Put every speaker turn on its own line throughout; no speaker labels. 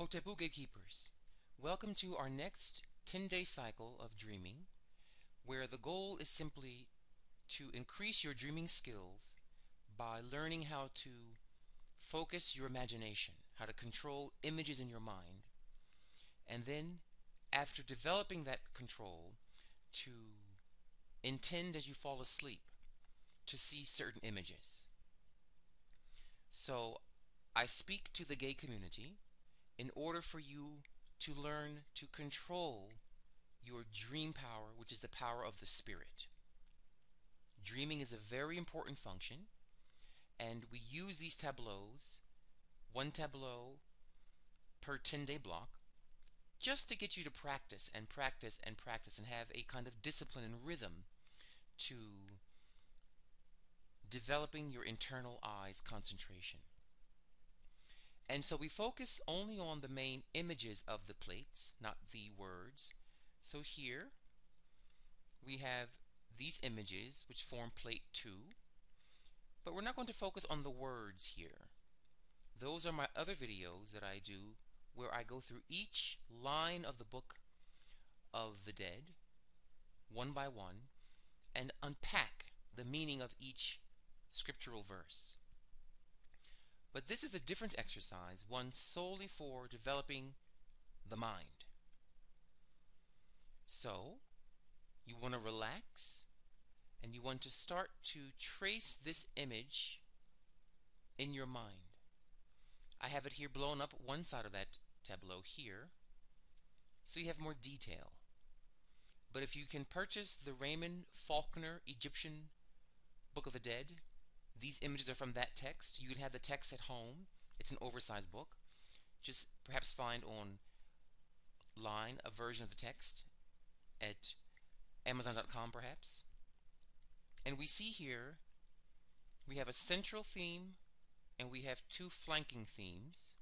Hotepu Gatekeepers, welcome to our next 10-day cycle of dreaming, where the goal is simply to increase your dreaming skills by learning how to focus your imagination, how to control images in your mind, and then, after developing that control, to intend as you fall asleep to see certain images. So, I speak to the gay community in order for you to learn to control your dream power, which is the power of the spirit. Dreaming is a very important function, and we use these tableaus, one tableau per 10-day block, just to get you to practice and practice and practice and have a kind of discipline and rhythm to developing your internal eyes concentration. And so we focus only on the main images of the plates, not the words. So here we have these images which form plate 2, but we're not going to focus on the words here. Those are my other videos that I do where I go through each line of the Book of the Dead one by one and unpack the meaning of each scriptural verse. But this is a different exercise, one solely for developing the mind. So, you want to relax, and you want to start to trace this image in your mind. I have it here blown up one side of that tableau here, so you have more detail. But if you can purchase the Raymond Faulkner Egyptian Book of the Dead, these images are from that text. You can have the text at home. It's an oversized book. Just perhaps find online a version of the text at Amazon.com perhaps. And we see here we have a central theme and we have two flanking themes.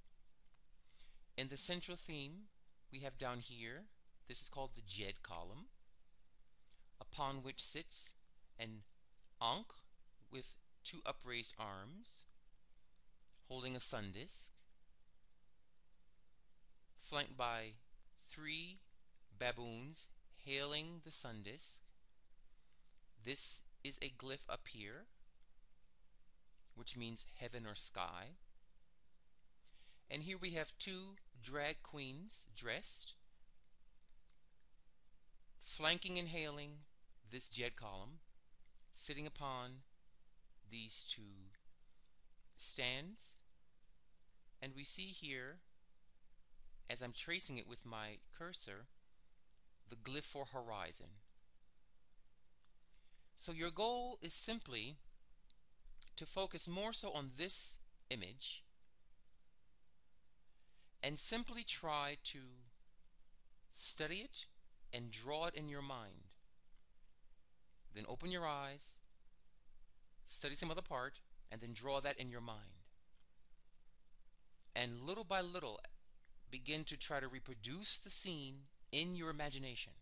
In the central theme we have down here, this is called the Jed column, upon which sits an Ankh with two upraised arms holding a sun disk, flanked by 3 baboons hailing the sun disk. This is a glyph up here, which means heaven or sky. And here we have 2 drag queens dressed, flanking and hailing this Jed column, sitting upon these 2 stands. And we see here, as I'm tracing it with my cursor, the glyph for horizon. So your goal is simply to focus more so on this image and simply try to study it and draw it in your mind. Then open your eyes, study some other part, and then draw that in your mind. And little by little, begin to try to reproduce the scene in your imagination.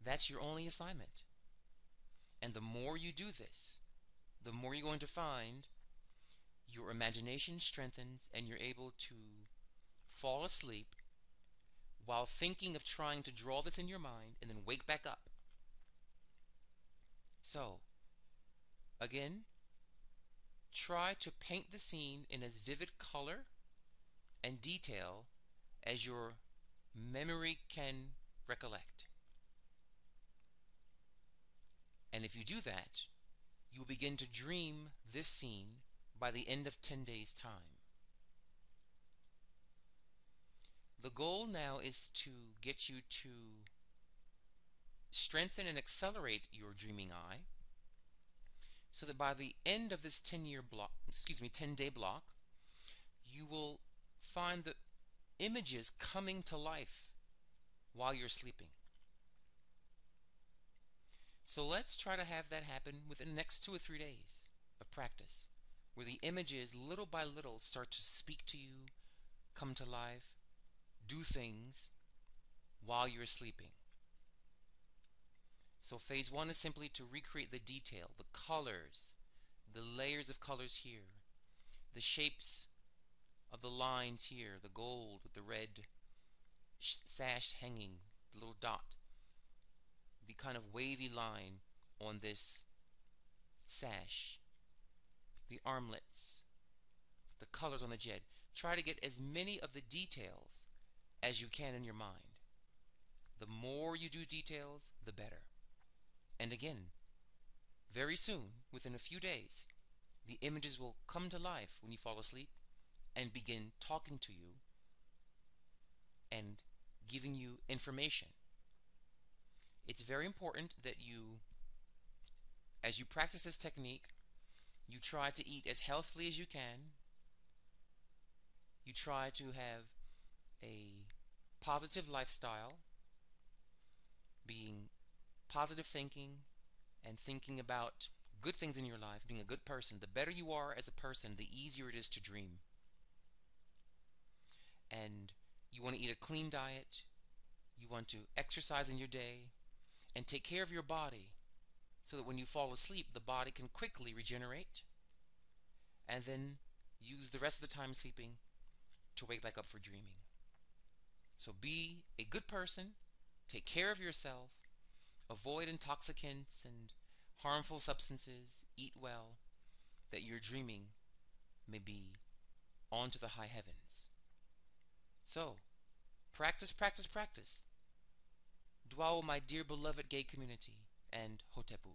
That's your only assignment. And the more you do this, the more you're going to find your imagination strengthens and you're able to fall asleep while thinking of trying to draw this in your mind and then wake back up. So, again, try to paint the scene in as vivid color and detail as your memory can recollect. And if you do that, you will begin to dream this scene by the end of 10 days' time. The goal now is to get you to strengthen and accelerate your dreaming eye so that by the end of this 10-day block, you will find the images coming to life while you're sleeping. So let's try to have that happen within the next 2 or 3 days of practice, where the images little by little start to speak to you, come to life, do things while you're sleeping. So phase 1 is simply to recreate the detail, the colors, the layers of colors here, the shapes of the lines here, the gold with the red sash hanging, the little dot, the kind of wavy line on this sash, the armlets, the colors on the jet. Try to get as many of the details as you can in your mind. The more you do details, the better. And again, very soon, within a few days, the images will come to life when you fall asleep and begin talking to you and giving you information. It's very important that you, as you practice this technique, you try to eat as healthily as you can. You try to have a positive lifestyle, being positive thinking and thinking about good things in your life, being a good person. The better you are as a person, the easier it is to dream. And you want to eat a clean diet. You want to exercise in your day and take care of your body so that when you fall asleep, the body can quickly regenerate and then use the rest of the time sleeping to wake back up for dreaming. So be a good person, take care of yourself, avoid intoxicants and harmful substances, eat well, that your dreaming may be onto the high heavens. So, practice, practice, practice. Dwao, my dear beloved gay community, and Hotepu.